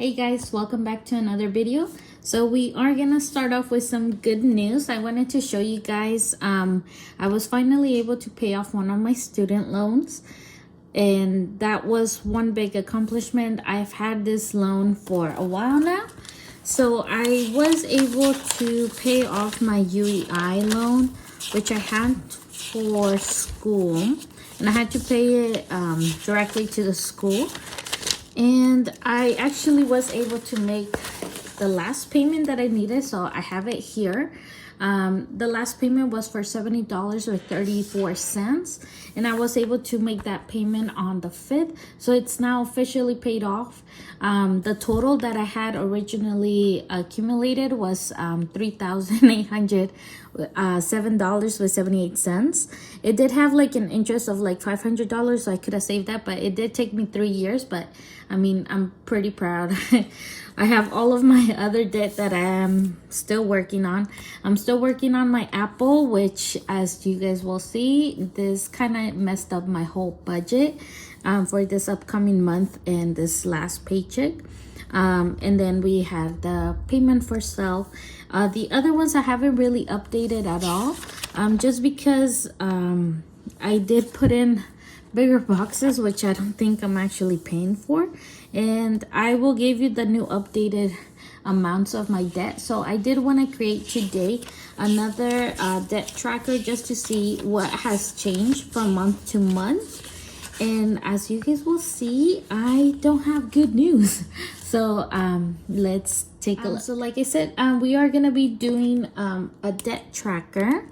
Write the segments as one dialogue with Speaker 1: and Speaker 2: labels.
Speaker 1: Hey guys, welcome back to another video. So we are gonna start off with some good news. I wanted to show you guys I was finally able to pay off one of my student loans, and that was one big accomplishment. I've had this loan for a while now, so I was able to pay off my UEI loan, which I had for school, and I had to pay it directly to the school. And I actually was able to make the last payment that I needed, so I have it here. The last payment was for $70.34, and I was able to make that payment on the 5th, so it's now officially paid off. The total that I had originally accumulated was $3,807.78. It did have like an interest of like $500, so I could have saved that, but it did take me 3 years. But I mean, I'm pretty proud. I have all of my other debt that I am still working on. I'm still working on my Apple, which, as you guys will see, this kind of messed up my whole budget for this upcoming month and this last paycheck. And then we had the payment for self. The other ones I haven't really updated at all, just because I did put in bigger boxes, which I don't think I'm actually paying for. And I will give you the new updated amounts of my debt. So I did want to create today another debt tracker just to see what has changed from month to month. And as you guys will see, I don't have good news. So let's take a look. So like I said, we are gonna be doing a debt tracker,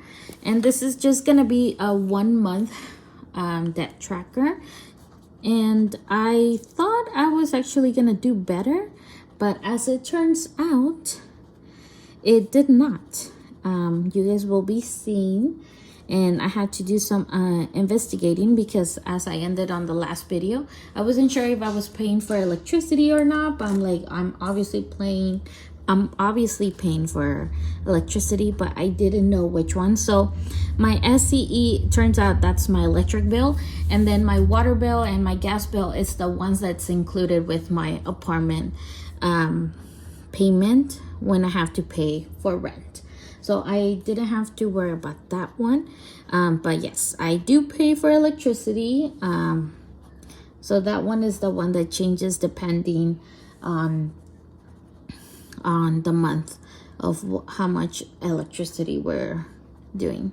Speaker 1: and this is just gonna be a 1 month debt tracker. And I thought I was actually gonna do better, but as it turns out, it did not. You guys will be seeing, and I had to do some investigating, because as I ended on the last video, I wasn't sure if I was paying for electricity or not, but I'm obviously paying for electricity, but I didn't know which one. So my SCE, turns out that's my electric bill, and then my water bill and my gas bill is the ones that's included with my apartment payment when I have to pay for rent. So I didn't have to worry about that one. But yes, I do pay for electricity. So that one is the one that changes depending on the month of how much electricity we're doing.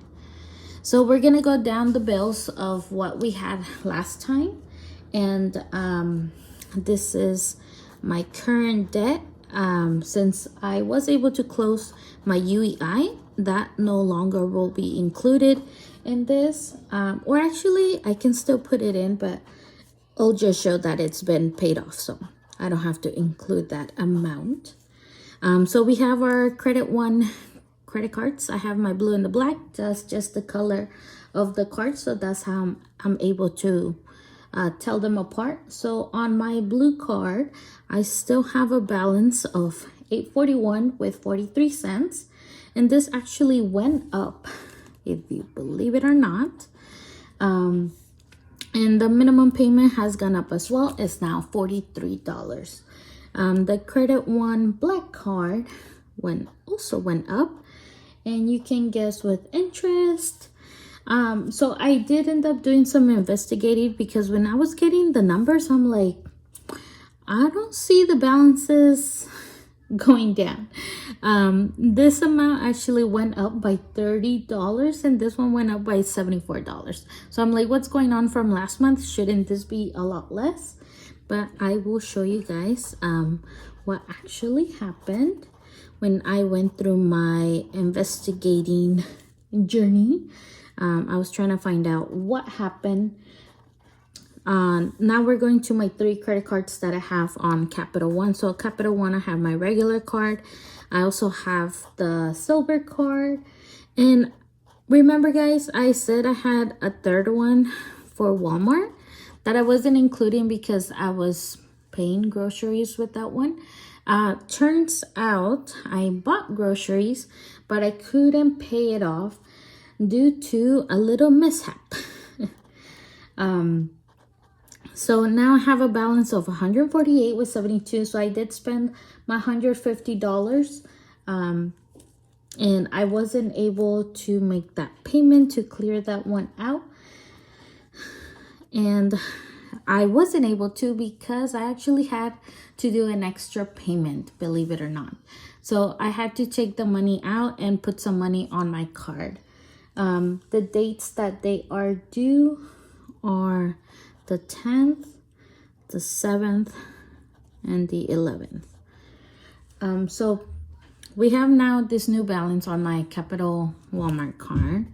Speaker 1: So we're gonna go down the bills of what we had last time, and this is my current debt. Since I was able to close my UEI, that no longer will be included in this, or actually I can still put it in, but it'll just show that it's been paid off, so I don't have to include that amount. So we have our credit credit cards. I have my blue and the black. That's just the color of the card, so that's how I'm able to tell them apart. So on my blue card, I still have a balance of $8.41 with 43 cents, and this actually went up, if you believe it or not. And the minimum payment has gone up as well. It's now $43. The credit one black card also went up, and you can guess with interest. So I did end up doing some investigating, because when I was getting the numbers, I'm like, I don't see the balances going down. This amount actually went up by $30, and this one went up by $74. So I'm like, what's going on from last month? Shouldn't this be a lot less? But I will show you guys what actually happened when I went through my investigating journey. I was trying to find out what happened. Now we're going to my 3 credit cards that I have on Capital One. So Capital One, I have my regular card. I also have the silver card. And remember guys, I said I had a third one for Walmart that I wasn't including because I was paying groceries with that one. Turns out I bought groceries, but I couldn't pay it off due to a little mishap. So now I have a balance of 148 with 72. So I did spend my $150. And I wasn't able to make that payment to clear that one out. And I wasn't able to because I actually had to do an extra payment, believe it or not. So I had to take the money out and put some money on my card. The dates that they are due are the 10th, the 7th, and the 11th. So we have now this new balance on my Capital Walmart card.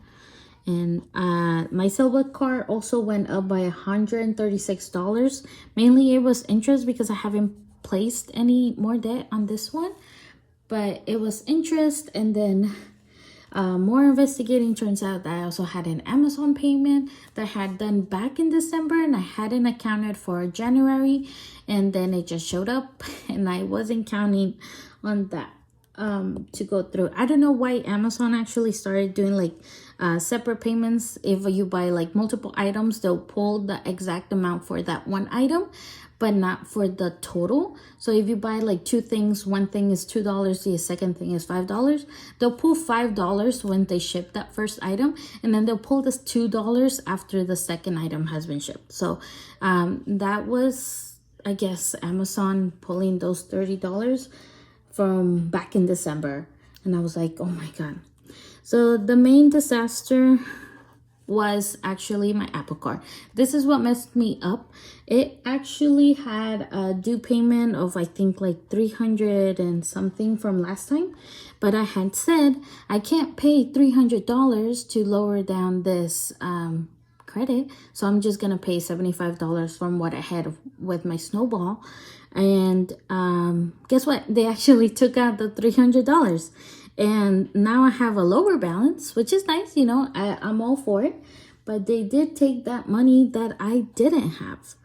Speaker 1: And my silver card also went up by $136. Mainly it was interest because I haven't placed any more debt on this one. But it was interest, and then more investigating turns out that I also had an Amazon payment that I had done back in December, and I hadn't accounted for January, and then it just showed up and I wasn't counting on that to go through. I don't know why Amazon actually started doing like separate payments. If you buy like multiple items, they'll pull the exact amount for that one item, but not for the total. So if you buy like two things, one thing is $2, the second thing is $5, they'll pull $5 when they ship that first item, and then they'll pull this $2 after the second item has been shipped. So that was, I guess, Amazon pulling those $30 from back in December. And I was like, oh my God. So the main disaster was actually my Apple Card. This is what messed me up. It actually had a due payment of I think like 300 and something from last time, but I had said I can't pay $300 to lower down this credit, so I'm just gonna pay $75 from what I had with my Snowball. And guess what? They actually took out the $300. And now I have a lower balance, which is nice, you know, I'm all for it. But they did take that money that I didn't have.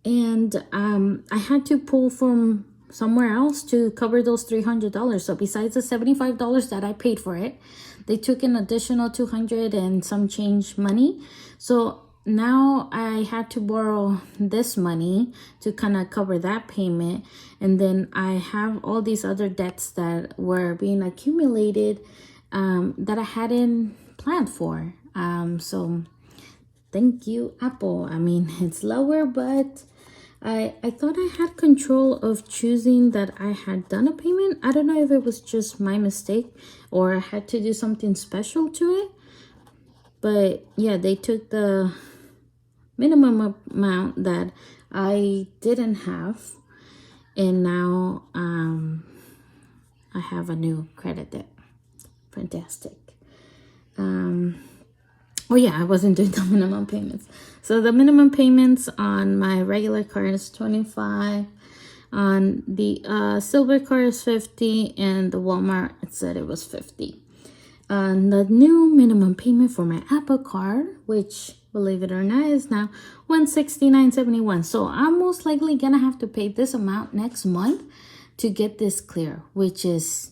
Speaker 1: And I had to pull from somewhere else to cover those $300. So besides the $75 that I paid for it, they took an additional 200 and some change money. So now I had to borrow this money to kind of cover that payment. And then I have all these other debts that were being accumulated that I hadn't planned for. So thank you, Apple. I mean, it's lower, but I thought I had control of choosing that I had done a payment. I don't know if it was just my mistake or I had to do something special to it. But yeah, they took the minimum amount that I didn't have, and now I have a new credit debt. Fantastic. Oh yeah, I wasn't doing the minimum payments. So the minimum payments on my regular card is $25. On the silver card is $50, and the Walmart, it said it was $50. The new minimum payment for my Apple Card, which, believe it or not, is now $169.71. So I'm most likely gonna have to pay this amount next month to get this clear, which is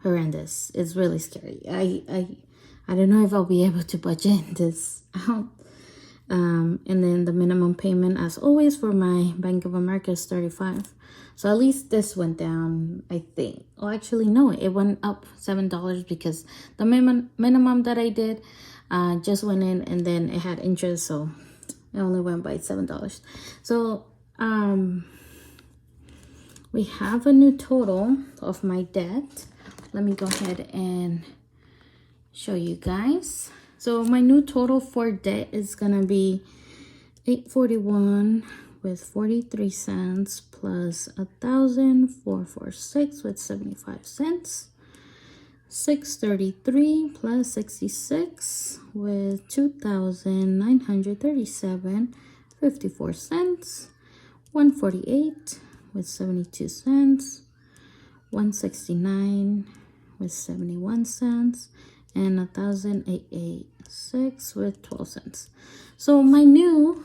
Speaker 1: horrendous. It's really scary. I don't know if I'll be able to budget this out. And then the minimum payment, as always, for my Bank of America is $35. So at least this went down, I think. Oh, actually, no, it went up $7 because the minimum that I did just went in, and then it had interest, so it only went by $7. So we have a new total of my debt. Let me go ahead and show you guys. So my new total for debt is gonna be $841 with 43 cents plus 1,446 with 75 cents. $633 plus 66 with 2,937 54 cents. $148 with 72 cents. $169 with 71 cents. And 1,886 with 12 cents. So my new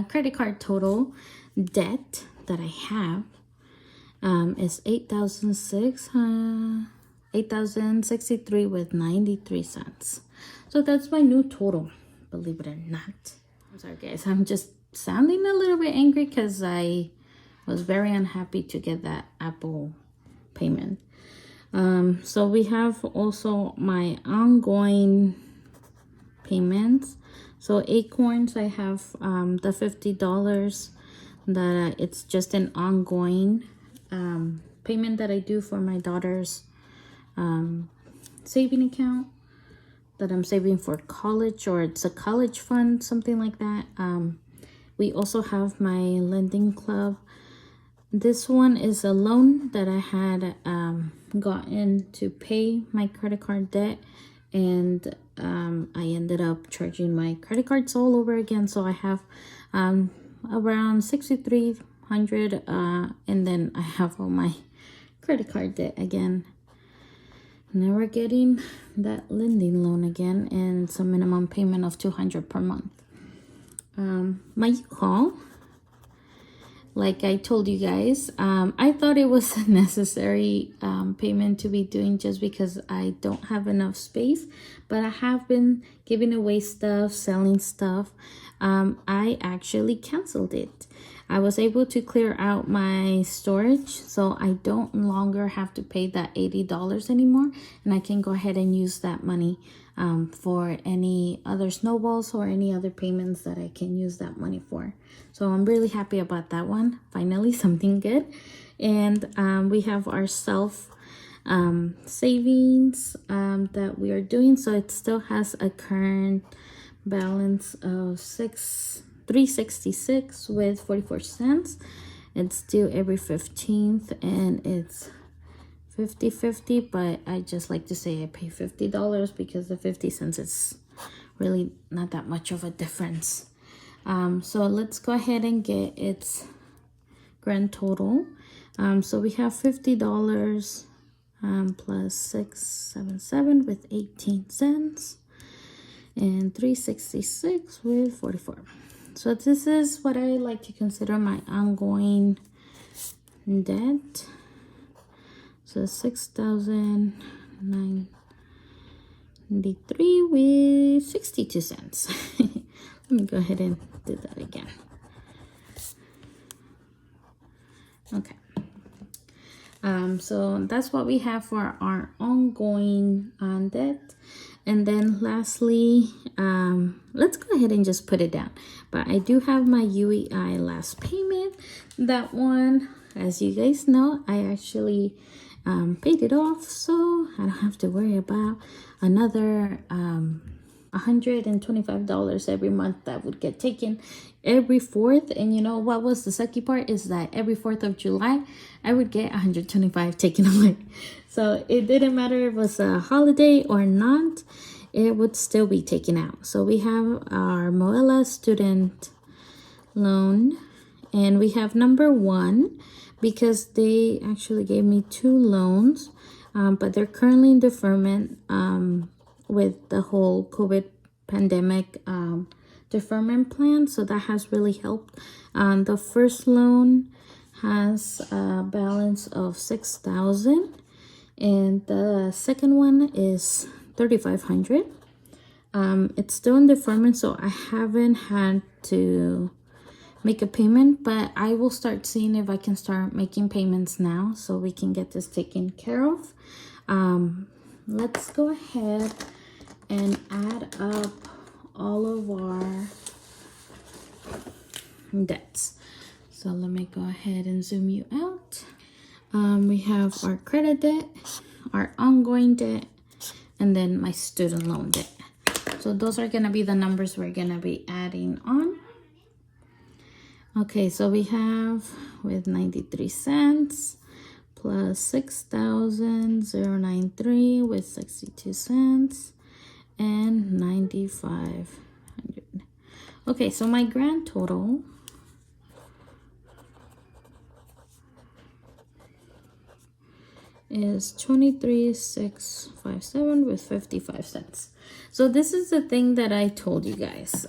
Speaker 1: credit card total debt that I have is $8,063 with 93 cents. So that's my new total, believe it or not. I'm sorry guys, I'm just sounding a little bit angry because I was very unhappy to get that Apple payment. So we have also my ongoing payments. So Acorns, I have the $50 that it's just an ongoing payment that I do for my daughter's saving account that I'm saving for college, or it's a college fund, something like that. We also have my lending club. This one is a loan that I had gotten to pay my credit card debt, and I ended up charging my credit cards all over again. So I have around $6,300, and then I have all my credit card debt again. Now we're getting that lending loan again, and it's a minimum payment of $200 per month. My U-Haul, like I told you guys, I thought it was a necessary payment to be doing just because I don't have enough space, but I have been giving away stuff, selling stuff. I actually canceled it. I was able to clear out my storage, so I don't longer have to pay that $80 anymore, and I can go ahead and use that money for any other snowballs or any other payments that I can use that money for. So I'm really happy about that one. Finally, something good. And we have our self savings that we are doing. So it still has a current balance of $366 with 44 cents. It's due every 15th, and it's 50/50, but I just like to say I pay $50 because the 50 cents is really not that much of a difference. So let's go ahead and get its grand total. So we have $50 plus 677 with 18 cents, and 366 with 44. So this is what I like to consider my ongoing debt. So 6,993 with 62 cents. Let me go ahead and do that again. Okay. So that's what we have for our ongoing debt. And then lastly, let's go ahead and just put it down. But I do have my UEI last payment. That one, as you guys know, I actually paid it off, so I don't have to worry about another $125 every month that would get taken every 4th. And you know what was the sucky part is that every 4th of July I would get $125 taken away. So it didn't matter if it was a holiday or not, it would still be taken out. So we have our Moella student loan, and we have number 1 because they actually gave me 2 loans, but they're currently in deferment with the whole COVID pandemic deferment plan. So that has really helped. The first loan has a balance of $6,000, and the second one is $3,500. It's still in deferment, so I haven't had to make a payment, but I will start seeing if I can start making payments now so we can get this taken care of. Let's go ahead and add up all of our debts. So let me go ahead and zoom you out. We have our credit debt, our ongoing debt, and then my student loan debt. So those are gonna be the numbers we're gonna be adding on. Okay, so we have with 93 cents plus 6,093 with 62 cents and 9,500. Okay, so my grand total is 23,657 with 55 cents. So this is the thing that I told you guys.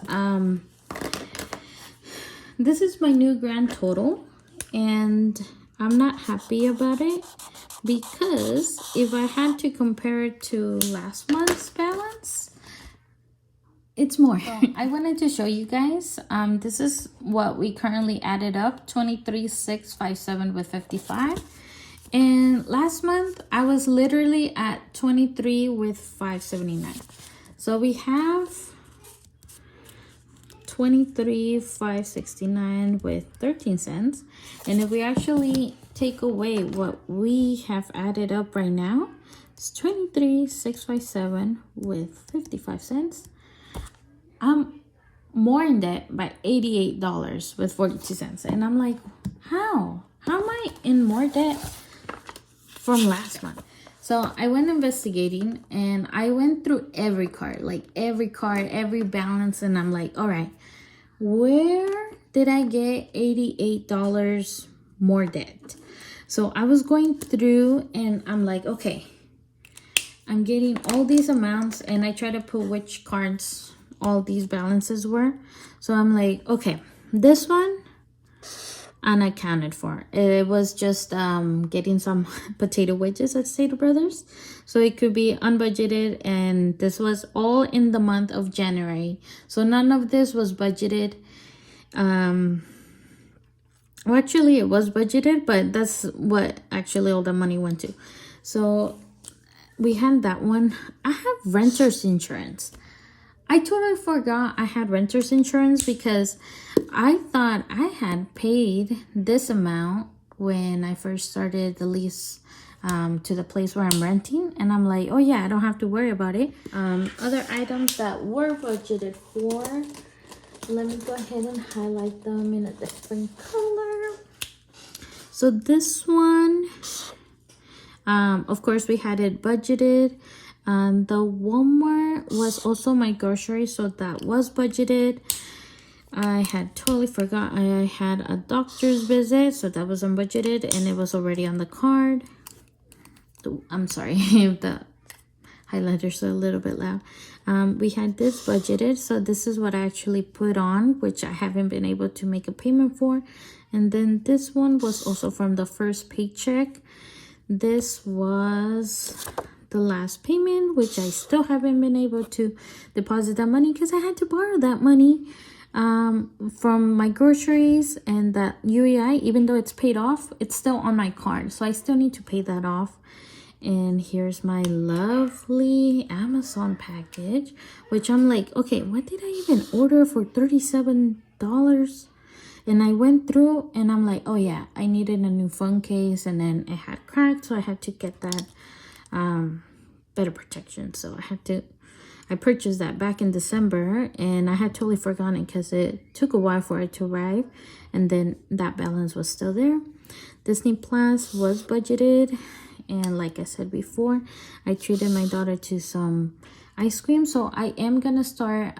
Speaker 1: This is my new grand total, and I'm not happy about it because if I had to compare it to last month's balance, it's more. So I wanted to show you guys. This is what we currently added up: 23,657 with 55. And last month I was literally at 23 with 579. So we have 23,569 with 13 cents. And if we actually take away what we have added up right now, it's 23,657 with 55 cents. I'm more in debt by $88 with 42 cents. And I'm like, how am I in more debt from last month? So I went investigating and I went through every card, every balance. And I'm like, all right, where did I get $88 more debt? So I was going through and I'm like, okay, I'm getting all these amounts, and I try to put which cards all these balances were. So I'm like, okay, this one unaccounted for. It was just getting some potato wedges at Stater Brothers, so it could be unbudgeted, and this was all in the month of January, so none of this was budgeted. Well, actually it was budgeted, but that's what actually all the money went to. So we had that one. I have renter's insurance. I totally forgot I had renter's insurance because I thought I had paid this amount when I first started the lease to the place where I'm renting. And I'm like, oh yeah, I don't have to worry about it. Other items that were budgeted for, let me go ahead and highlight them in a different color. So this one, of course, we had it budgeted. The Walmart was also my grocery, so that was budgeted. I had totally forgot I had a doctor's visit, so that was unbudgeted, and it was already on the card. I'm sorry if the highlighters are a little bit loud. We had this budgeted, so this is what I actually put on, which I haven't been able to make a payment for. And then this one was also from the first paycheck. This was the last payment, which I still haven't been able to deposit that money because I had to borrow that money from my groceries. And that UEI, even though it's paid off, it's still on my card, so I still need to pay that off. And here's my lovely Amazon package, which I'm like, okay, what did I even order for $37? And I went through and I'm like, oh yeah, I needed a new phone case, and then it had cracked, so I had to get that better protection. So I purchased that back in December, and I had totally forgotten because it took a while for it to arrive, and then that balance was still there. Disney Plus was budgeted, and like I said before, I treated my daughter to some ice cream, so I am gonna start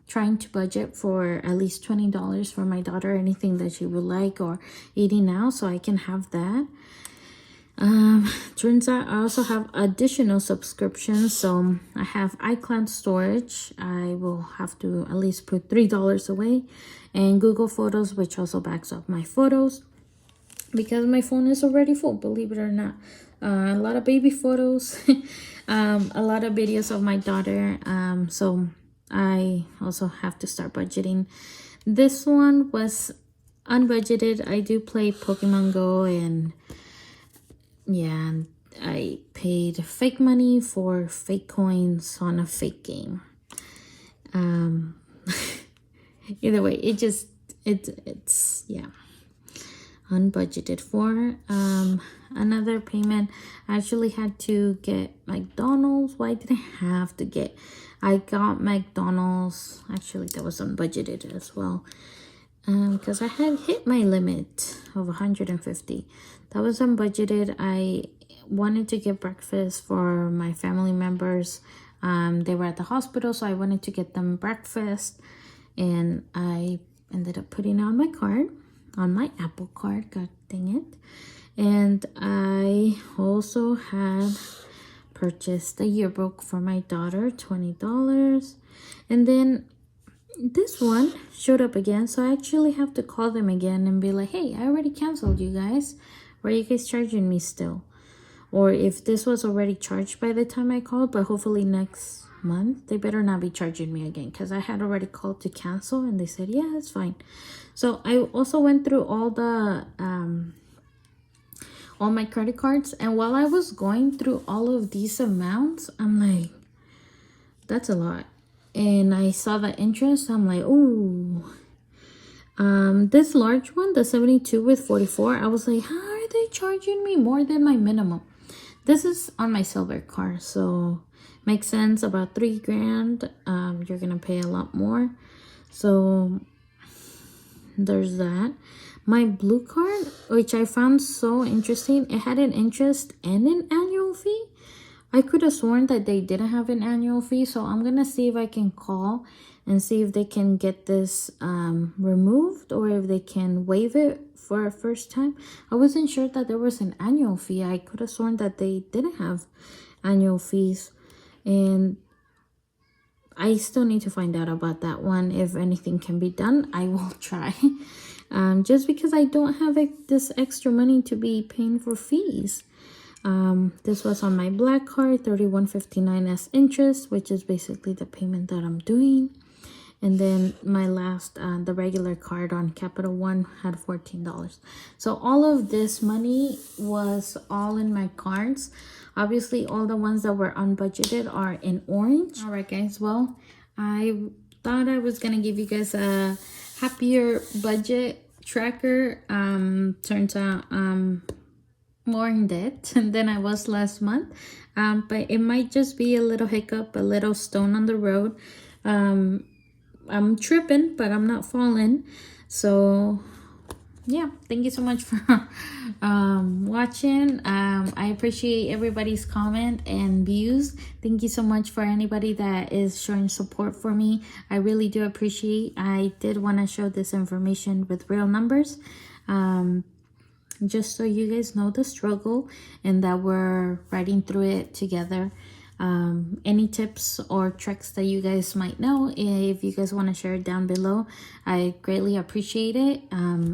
Speaker 1: trying to budget for at least $20 for my daughter, anything that she would like or eating out, so I can have that. Turns out I also have additional subscriptions. So I have iCloud storage. I will have to at least put $3 away, and Google Photos, which also backs up my photos because my phone is already full, believe it or not. A lot of baby photos, a lot of videos of my daughter. So I also have to start budgeting. This one was unbudgeted. I do play Pokemon Go, and yeah, I paid fake money for fake coins on a fake game. Either way, it's yeah, unbudgeted for. Another payment, I actually had to get McDonald's. Why did I have to get? I got McDonald's. Actually, that was unbudgeted as well. Because I had hit my limit of 150. That was unbudgeted. I wanted to get breakfast for my family members. They were at the hospital, so I wanted to get them breakfast, and I ended up putting on my card, on my Apple card, god dang it. And I also had purchased a yearbook for my daughter, $20. And then this one showed up again, so I actually have to call them again and be like, hey, I already canceled, you guys. Why are you guys charging me still? or if this was already charged by the time I called, but hopefully next month they better not be charging me again, because I had already called to cancel and they said yeah, it's fine. So I also went through all my credit cards, and while I was going through all of these amounts, I'm like, that's a lot. And I saw the interest, I'm like, ooh. This large one, the 72 with 44, I was like, how are they charging me more than my minimum? This is on my silver card, so makes sense. About $3,000. You're gonna pay a lot more, so there's that. My blue card, which I found so interesting, it had an interest and an annual fee. I could have sworn that they didn't have an annual fee, so I'm gonna see if I can call and see if they can get this removed, or if they can waive it for a first time. I wasn't sure that there was an annual fee. I could have sworn that they didn't have annual fees, and I still need to find out about that one. If anything can be done, I will try. Just because I don't have this extra money to be paying for fees. This was on my black card, $31.59 as interest, which is basically the payment that I'm doing. And then my last, the regular card on Capital One had $14. So all of this money was all in my cards. Obviously, all the ones that were unbudgeted are in orange. All right, guys. Well, I thought I was going to give you guys a happier budget tracker. Turns out more in debt than I was last month. But it might just be a little hiccup, a little stone on the road. I'm tripping, but I'm not falling. So yeah, thank you so much for watching. I appreciate everybody's comment and views. Thank you so much for anybody that is showing support for me. I really do appreciate. I did want to show this information with real numbers, just so you guys know the struggle and that we're riding through it together. Any tips or tricks that you guys might know, if you guys want to share it down below, I greatly appreciate it.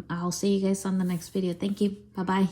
Speaker 1: I'll see you guys on the next video. Thank you. Bye bye.